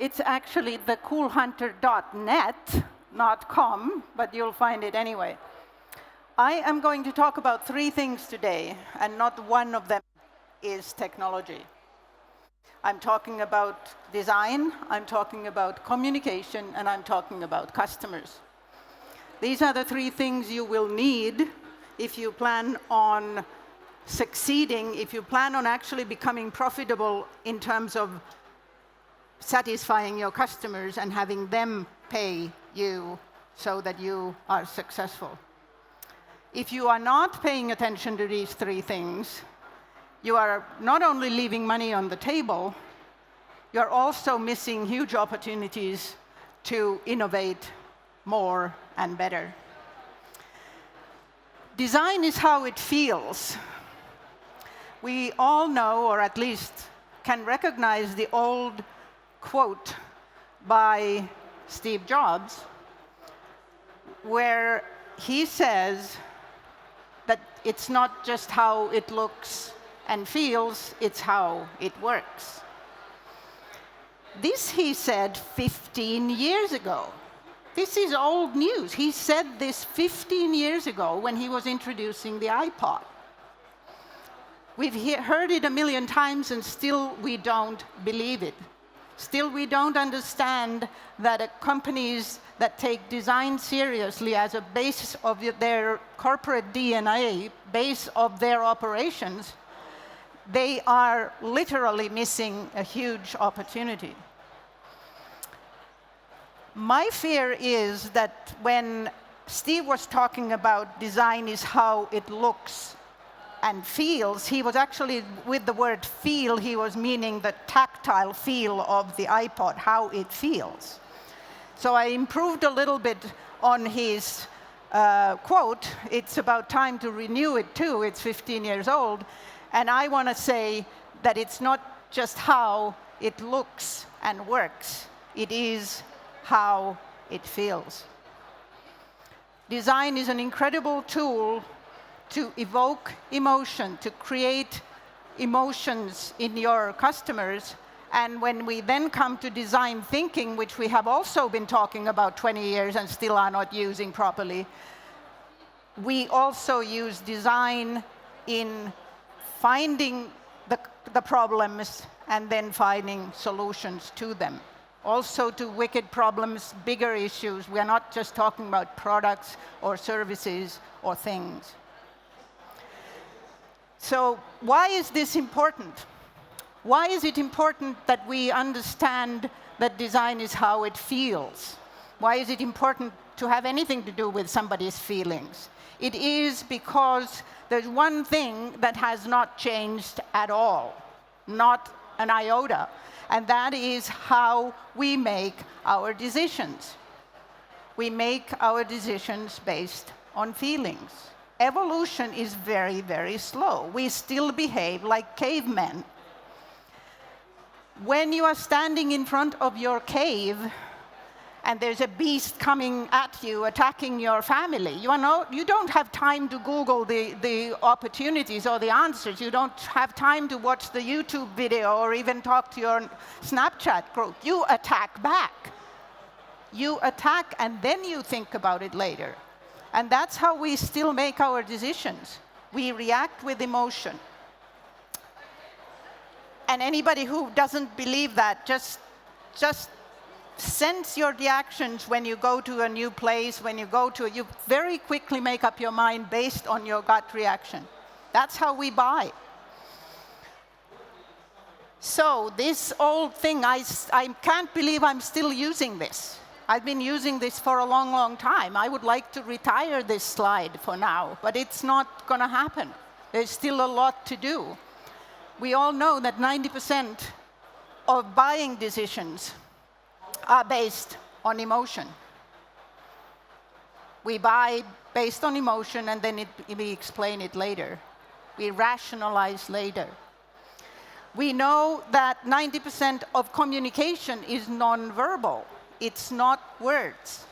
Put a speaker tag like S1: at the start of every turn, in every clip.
S1: It's actually thecoolhunter.net, not .com, but you'll find it anyway. I am going to talk about 3 things today, and not one of them is technology. I'm talking about design, I'm talking about communication, and I'm talking about customers. These are the 3 things you will need if you plan on succeeding, if you plan on actually becoming profitable in terms of satisfying your customers and having them pay you so that you are successful. If you are not paying attention to these 3 things, you are not only leaving money on the table, you're also missing huge opportunities to innovate more and better. Design is how it feels. We all know, or at least can recognize, the old quote by Steve Jobs, where he says that it's not just how it looks and feels, it's how it works. This he said 15 years ago. This is old news. He said this 15 years ago when he was introducing the iPod. We've heard it a million times and still we don't believe it. Still we don't understand that companies that take design seriously as a base of their corporate DNA, base of their operations, they are literally missing a huge opportunity. My fear is that when Steve was talking about design is how it looks and feels, he was actually, with the word feel, he was meaning the tactile feel of the iPod, how it feels. So I improved a little bit on his quote. It's about time to renew it too. It's 15 years old. And I want to say that it's not just how it looks and works. It is how it feels. Design is an incredible tool to evoke emotion, to create emotions in your customers. And when we then come to design thinking, which we have also been talking about 20 years and still are not using properly, we also use design in finding the problems and then finding solutions to them. Also to wicked problems, bigger issues. We are not just talking about products or services or things. So why is this important? Why is it important that we understand that design is how it feels? Why is it important to have anything to do with somebody's feelings? It is because there's one thing that has not changed at all, not an iota, and that is how we make our decisions. We make our decisions based on feelings. Evolution is very, very slow. We still behave like cavemen. When you are standing in front of your cave and there's a beast coming at you, attacking your family, you don't have time to Google the opportunities or the answers. You don't have time to watch the YouTube video or even talk to your Snapchat group. You attack back. You attack and then you think about it later. And that's how we still make our decisions. We react with emotion. And anybody who doesn't believe that, just sense your reactions when you go to a new place, you very quickly make up your mind based on your gut reaction. That's how we buy. So this old thing, I can't believe I'm still using this. I've been using this for a long, long time. I would like to retire this slide for now, but it's not going to happen. There's still a lot to do. We all know that 90% of buying decisions are based on emotion. We buy based on emotion, and then we explain it later. We rationalize later. We know that 90% of communication is nonverbal. It's not words.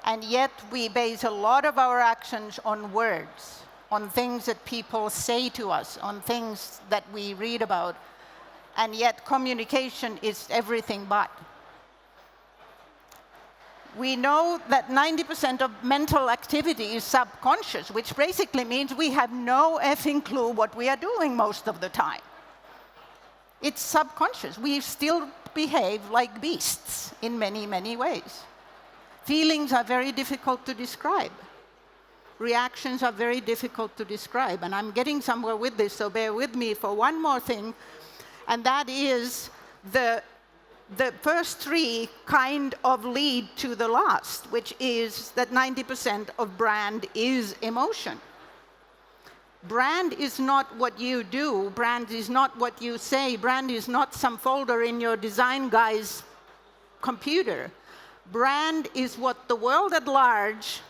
S1: And yet we base a lot of our actions on words, on things that people say to us, on things that we read about. and yet communication is everything but. We know that 90% of mental activity is subconscious, which basically means we have no effing clue what we are doing most of the time. It's subconscious. We still behave like beasts in many, many ways. Feelings are very difficult to describe. Reactions are very difficult to describe. And I'm getting somewhere with this, so bear with me for one more thing. And that is the first three kind of lead to the last, which is that 90% of brand is emotion. Brand is not what you do. Brand is not what you say. Brand is not some folder in your design guy's computer. Brand is what the world at large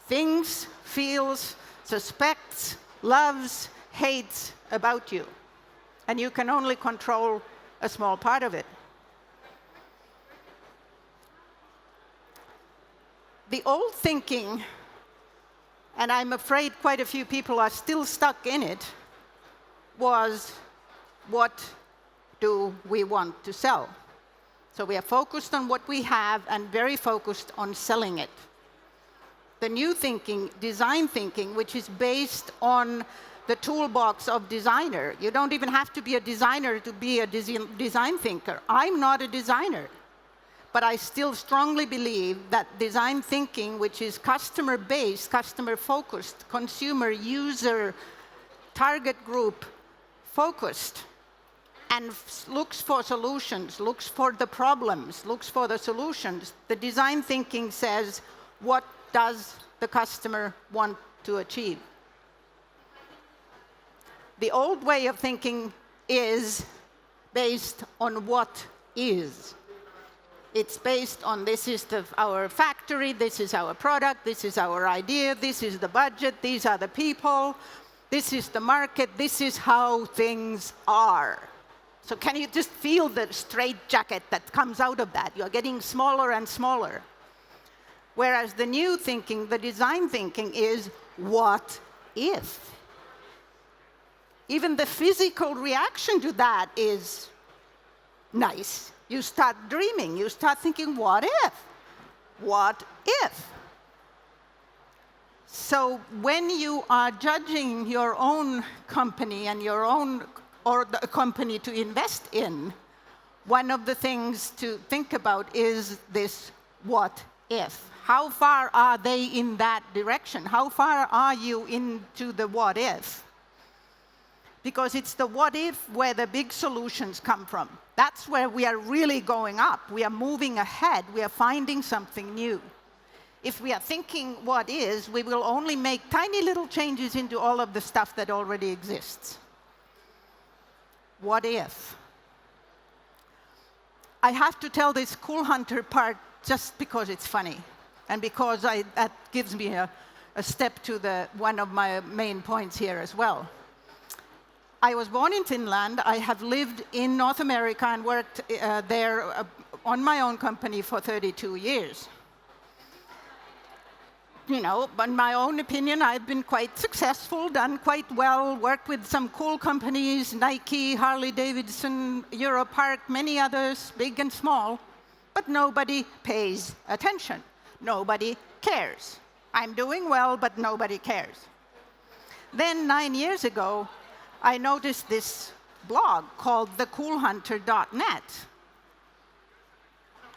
S1: thinks, feels, suspects, loves, hates about you. And you can only control a small part of it. The old thinking, and I'm afraid quite a few people are still stuck in it, was what do we want to sell? So we are focused on what we have and very focused on selling it. The new thinking, design thinking, which is based on the toolbox of designer. You don't even have to be a designer to be a design thinker. I'm not a designer. But I still strongly believe that design thinking, which is customer-based, customer-focused, consumer, user, target group focused, and looks for solutions, looks for the problems, looks for the solutions. The design thinking says, what does the customer want to achieve? The old way of thinking is based on what is. It's based on this is our factory, this is our product, this is our idea, this is the budget, these are the people, this is the market, this is how things are. So can you just feel the straitjacket that comes out of that? You're getting smaller and smaller. Whereas the new thinking, the design thinking is what if? Even the physical reaction to that is nice. You start dreaming, you start thinking, what if? What if? So when you are judging your own company and your own, or the company to invest in, one of the things to think about is this what if. How far are they in that direction? How far are you into the what if? Because it's the what if where the big solutions come from. That's where we are really going up. We are moving ahead. We are finding something new. If we are thinking what is, we will only make tiny little changes into all of the stuff that already exists. What if? I have to tell this Cool Hunter part just because it's funny, and because that gives me a step to one of my main points here as well. I was born in Finland. I have lived in North America and worked there on my own company for 32 years. You know, in my own opinion, I've been quite successful, done quite well, worked with some cool companies, Nike, Harley Davidson, Europark, many others, big and small, but nobody pays attention. Nobody cares. I'm doing well, but nobody cares. Then 9 years ago, I noticed this blog called thecoolhunter.net.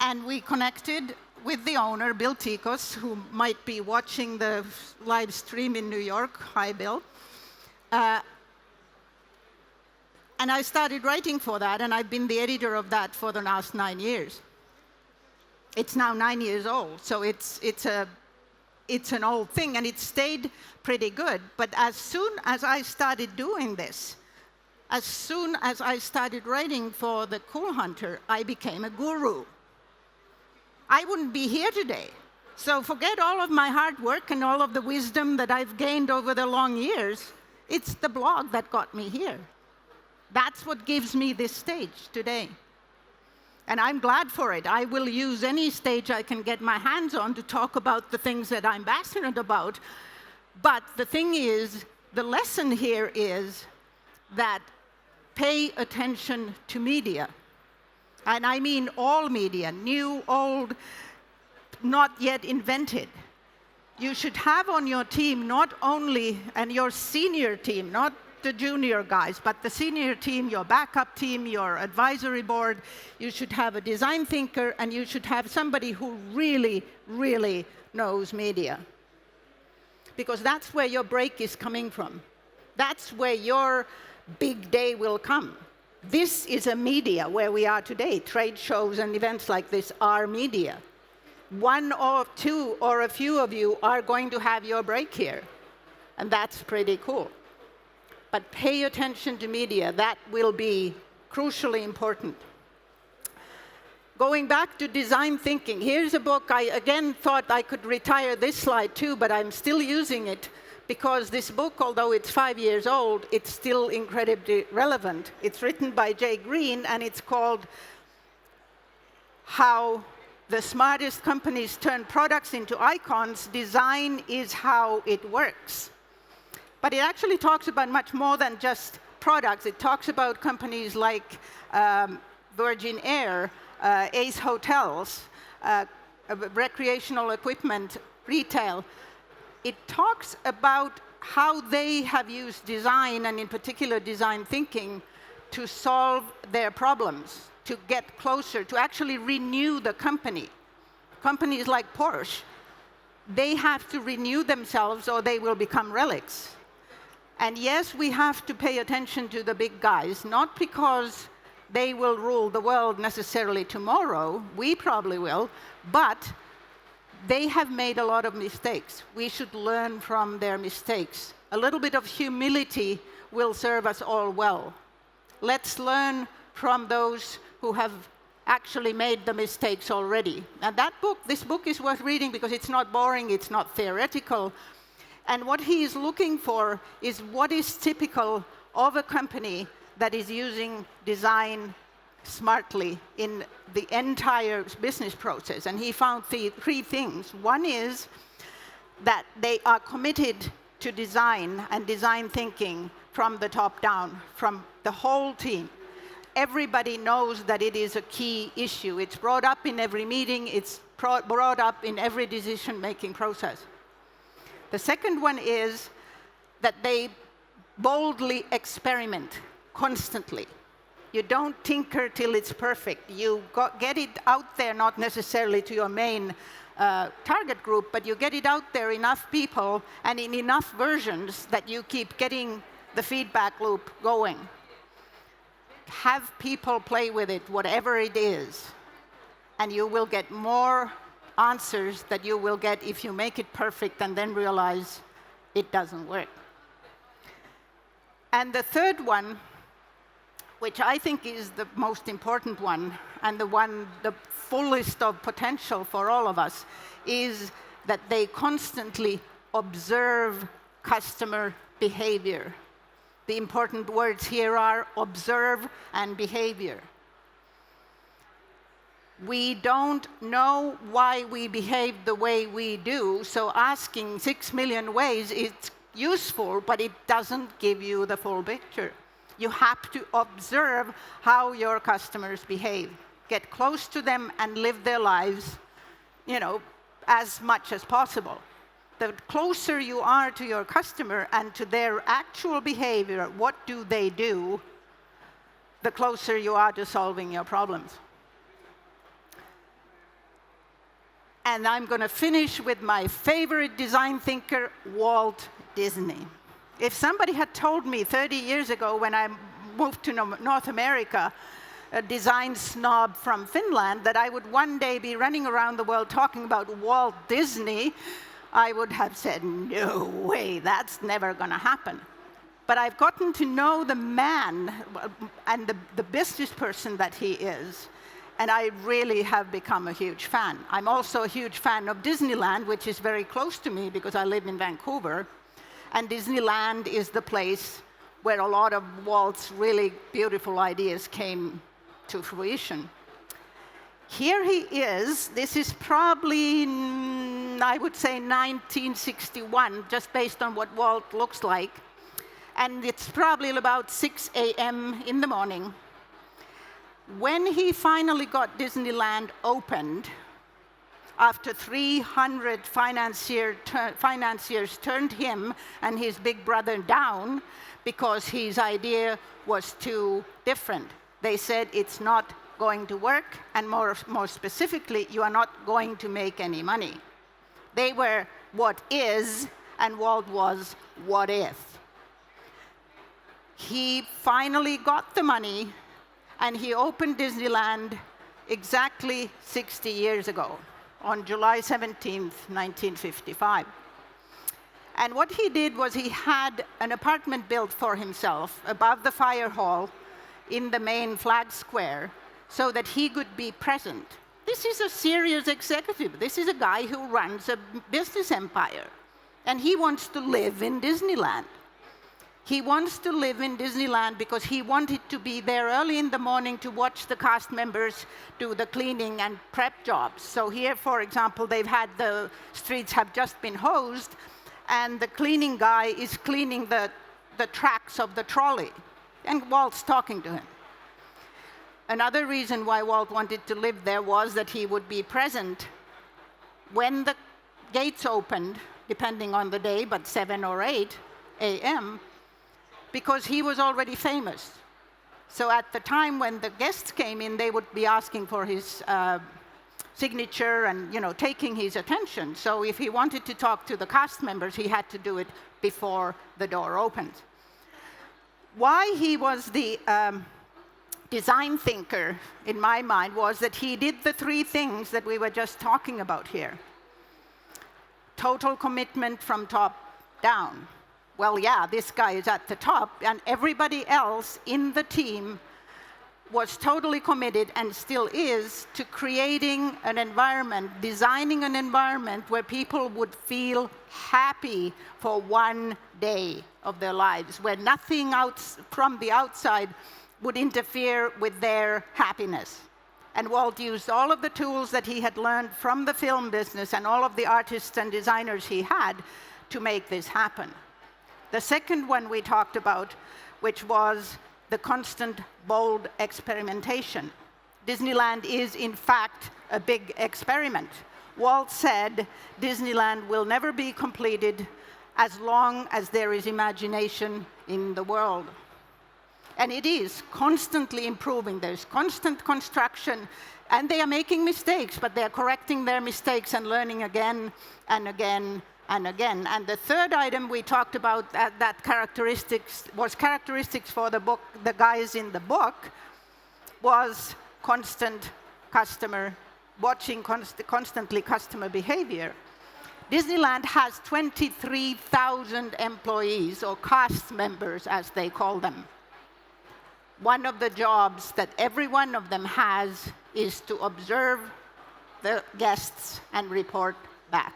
S1: And we connected with the owner, Bill Tikos, who might be watching the live stream in New York. Hi, Bill. And I started writing for that, and I've been the editor of that for the last 9 years. It's now 9 years old, so it's an old thing, and it stayed pretty good. But as soon as I started doing this, as soon as I started writing for the Cool Hunter, I became a guru. I wouldn't be here today. So forget all of my hard work and all of the wisdom that I've gained over the long years. It's the blog that got me here. That's what gives me this stage today. And I'm glad for it. I will use any stage I can get my hands on to talk about the things that I'm passionate about. But the thing is, the lesson here is that pay attention to media. And I mean all media, new, old, not yet invented. You should have on your team not only, and your senior team, not the junior guys, but the senior team, your backup team, your advisory board. You should have a design thinker, and you should have somebody who really, really knows media. Because that's where your break is coming from. That's where your big day will come. This is a media where we are today. Trade shows and events like this are media. One or two or a few of you are going to have your break here. And that's pretty cool. But pay attention to media. That will be crucially important. Going back to design thinking, here's a book. I again thought I could retire this slide too, but I'm still using it because this book, although it's 5 years old, it's still incredibly relevant. It's written by Jay Green, and it's called How the Smartest Companies Turn Products into Icons. Design is How It Works. But it actually talks about much more than just products. It talks about companies like Virgin Air, Ace Hotels, recreational equipment, retail. It talks about how they have used design, and in particular design thinking, to solve their problems, to get closer, to actually renew the company. Companies like Porsche, they have to renew themselves or they will become relics. And yes, we have to pay attention to the big guys, not because they will rule the world necessarily tomorrow, we probably will, but they have made a lot of mistakes. We should learn from their mistakes. A little bit of humility will serve us all well. Let's learn from those who have actually made the mistakes already. And this book is worth reading because it's not boring, it's not theoretical. And what he is looking for is what is typical of a company that is using design smartly in the entire business process. And he found three things. One is that they are committed to design and design thinking from the top down, from the whole team. Everybody knows that it is a key issue. It's brought up in every meeting. It's brought up in every decision-making process. The second one is that they boldly experiment constantly. You don't tinker till it's perfect. You get it out there, not necessarily to your main target group, but you get it out there enough people and in enough versions that you keep getting the feedback loop going. Have people play with it, whatever it is, and you will get more answers that you will get if you make it perfect and then realize it doesn't work. And the third one, which I think is the most important one, and the fullest of potential for all of us, is that they constantly observe customer behavior. The important words here are observe and behavior. We don't know why we behave the way we do, so asking 6 million ways is useful, but it doesn't give you the full picture. You have to observe how your customers behave. Get close to them and live their lives, as much as possible. The closer you are to your customer and to their actual behavior, what do they do, the closer you are to solving your problems. And I'm going to finish with my favorite design thinker, Walt Disney. If somebody had told me 30 years ago when I moved to North America, a design snob from Finland, that I would one day be running around the world talking about Walt Disney, I would have said, no way, that's never going to happen. But I've gotten to know the man and the business person that he is, and I really have become a huge fan. I'm also a huge fan of Disneyland, which is very close to me because I live in Vancouver. And Disneyland is the place where a lot of Walt's really beautiful ideas came to fruition. Here he is. This is probably, I would say, 1961, just based on what Walt looks like. and it's probably about 6 a.m. in the morning. When he finally got Disneyland opened, after 300 financiers turned him and his big brother down because his idea was too different. They said it's not going to work, and more specifically, you are not going to make any money. They were what is, and Walt was what if. He finally got the money, and he opened Disneyland exactly 60 years ago, on July 17th, 1955. And what he did was he had an apartment built for himself above the fire hall in the main flag square so that he could be present. This is a serious executive. This is a guy who runs a business empire. And he wants to live in Disneyland. He wants to live in Disneyland because he wanted to be there early in the morning to watch the cast members do the cleaning and prep jobs. So here, for example, they've had the streets have just been hosed, and the cleaning guy is cleaning the tracks of the trolley, and Walt's talking to him. Another reason why Walt wanted to live there was that he would be present when the gates opened, depending on the day, but 7 or 8 a.m., because he was already famous. So at the time when the guests came in, they would be asking for his signature and taking his attention. So if he wanted to talk to the cast members, he had to do it before the door opened. Why he was the design thinker, in my mind, was that he did the 3 things that we were just talking about here. Total commitment from top down. Well, yeah, this guy is at the top, and everybody else in the team was totally committed, and still is, to creating an environment, designing an environment where people would feel happy for one day of their lives, where nothing from the outside would interfere with their happiness. And Walt used all of the tools that he had learned from the film business and all of the artists and designers he had to make this happen. The second one we talked about, which was the constant, bold experimentation. Disneyland is, in fact, a big experiment. Walt said, Disneyland will never be completed as long as there is imagination in the world. And it is constantly improving. There's constant construction, and they are making mistakes, but they are correcting their mistakes and learning again and again and again. And the third item we talked about that was characteristics for the book, the guys in the book, was constant customer, watching constantly customer behavior. Disneyland has 23,000 employees, or cast members as they call them. One of the jobs that every one of them has is to observe the guests and report back.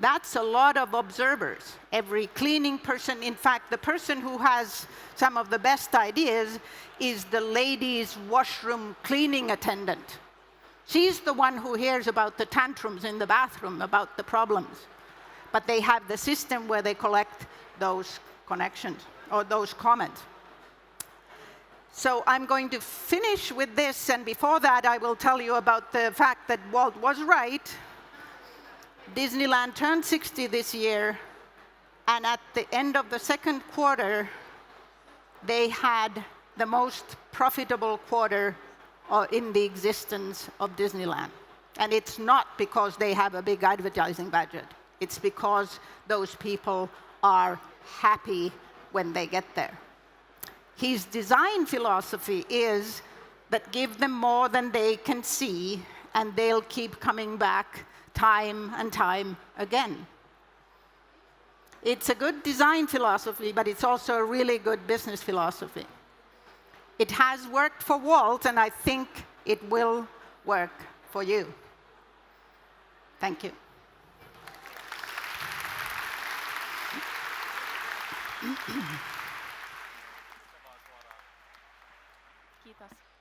S1: That's a lot of observers. Every cleaning person, in fact, the person who has some of the best ideas is the ladies' washroom cleaning attendant. She's the one who hears about the tantrums in the bathroom, about the problems. But they have the system where they collect those connections, or those comments. So I'm going to finish with this, and before that I will tell you about the fact that Walt was right. Disneyland turned 60 this year, and at the end of the second quarter, they had the most profitable quarter in the existence of Disneyland. And it's not because they have a big advertising budget. It's because those people are happy when they get there. His design philosophy is that give them more than they can see, and they'll keep coming back time and time again. It's a good design philosophy, but it's also a really good business philosophy. It has worked for Walt, and I think it will work for you. Thank you.
S2: Kiitos.